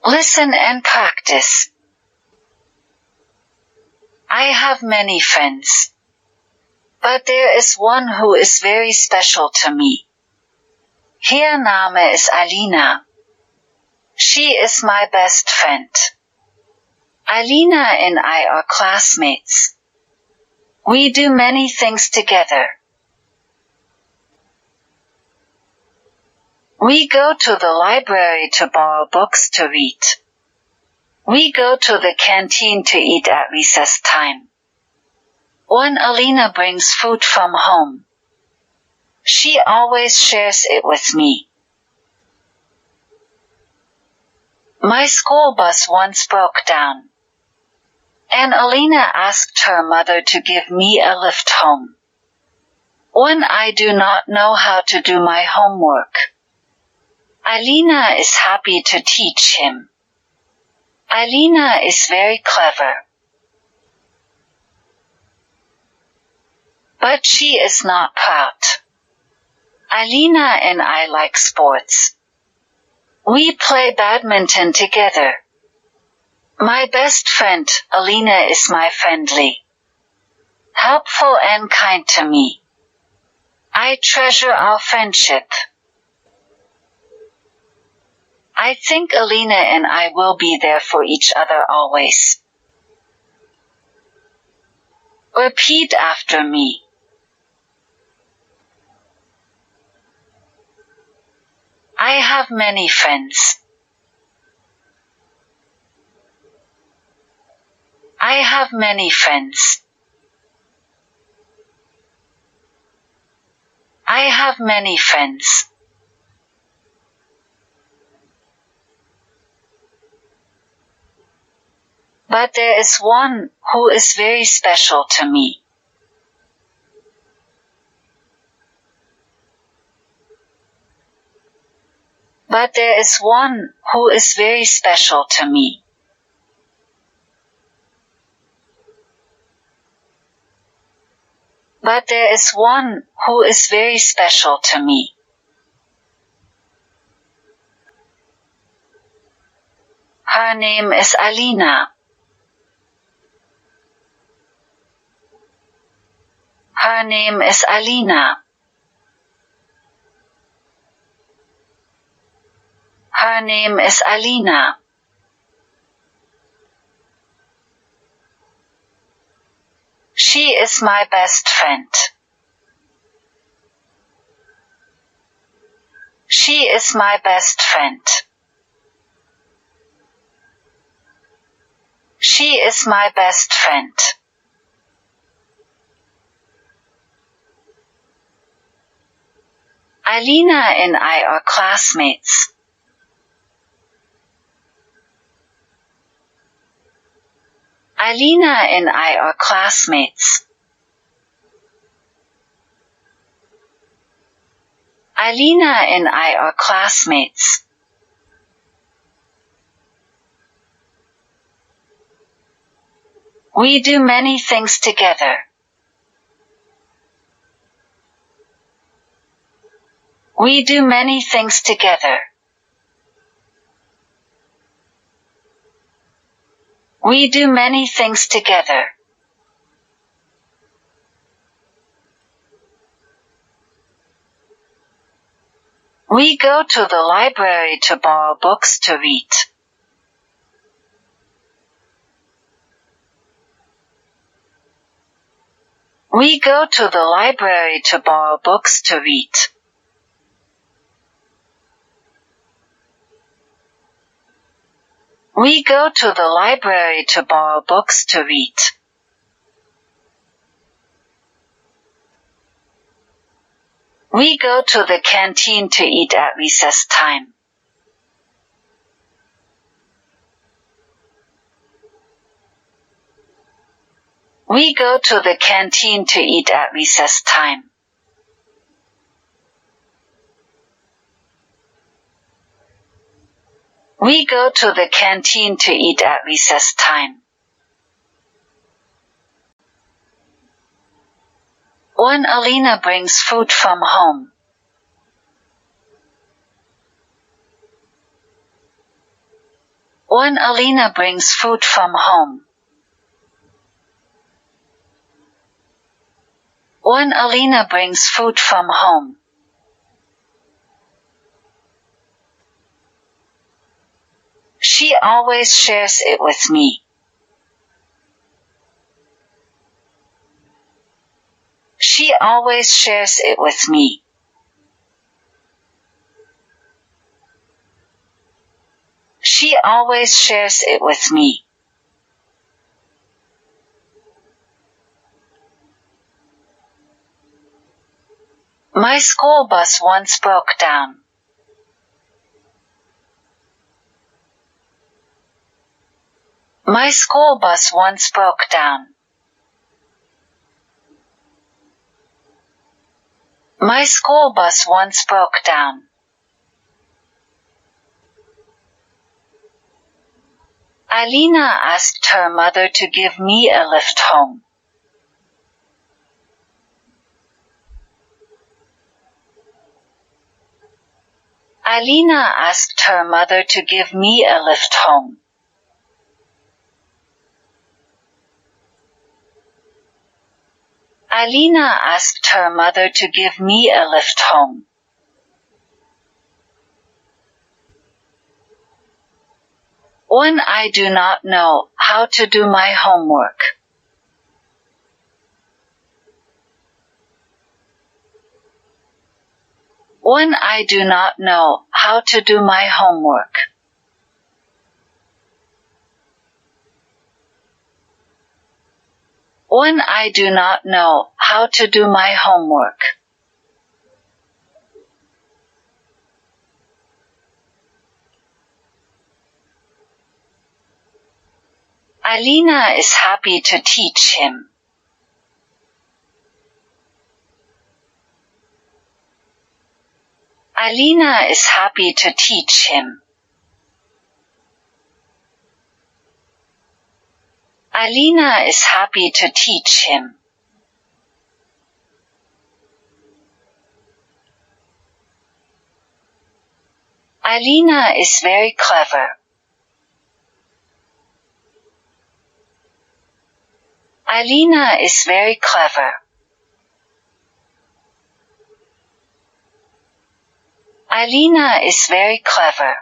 Listen and practice. I have many friends. But there is one who is very special to me. Ihr Name ist Alina. She is my best friend. Alina and I are classmates. We do many things together. We go to the library to borrow books to read. We go to the canteen to eat at recess time. When Alina brings food from home, she always shares it with me. My school bus once broke down, and Alina asked her mother to give me a lift home. When I do not know how to do my homework, Alina is happy to teach him. Alina is very clever. But she is not proud. Alina and I like sports. We play badminton together. My best friend, Alina, is my friendly, helpful and kind to me. I treasure our friendship. I think Alina and I will be there for each other always. Repeat after me. I have many friends. I have many friends. I have many friends. But there is one who is very special to me. But there is one who is very special to me. But there is one who is very special to me. Her name is Alina. Her name is Alina. Her name is Alina. She is my best friend. She is my best friend. She is my best friend. Alina and I are classmates. Alina and I are classmates. Alina and I are classmates. We do many things together. We do many things together. We do many things together. We go to the library to borrow books to read. We go to the library to borrow books to read. We go to the library to borrow books to read. We go to the canteen to eat at recess time. We go to the canteen to eat at recess time. We go to the canteen to eat at recess time. When Alina brings food from home. When Alina brings food from home. When Alina brings food from home. She always shares it with me. She always shares it with me. She always shares it with me. My school bus once broke down. My school bus once broke down. My school bus once broke down. Alina asked her mother to give me a lift home. Alina asked her mother to give me a lift home. Alina asked her mother to give me a lift home. When I do not know how to do my homework. When I do not know how to do my homework. When I do not know how to do my homework. Alina is happy to teach him. Alina is happy to teach him. Alina is happy to teach him. Alina is very clever. Alina is very clever. Alina is very clever.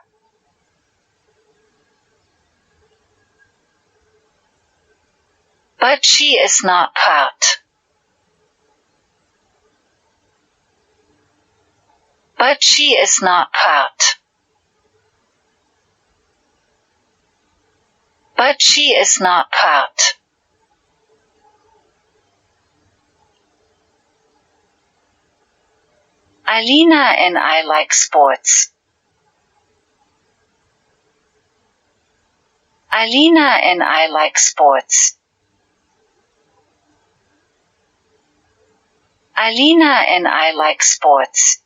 But she is not proud. But she is not proud. But she is not proud. Alina and I like sports. Alina and I like sports. Alina and I like sports.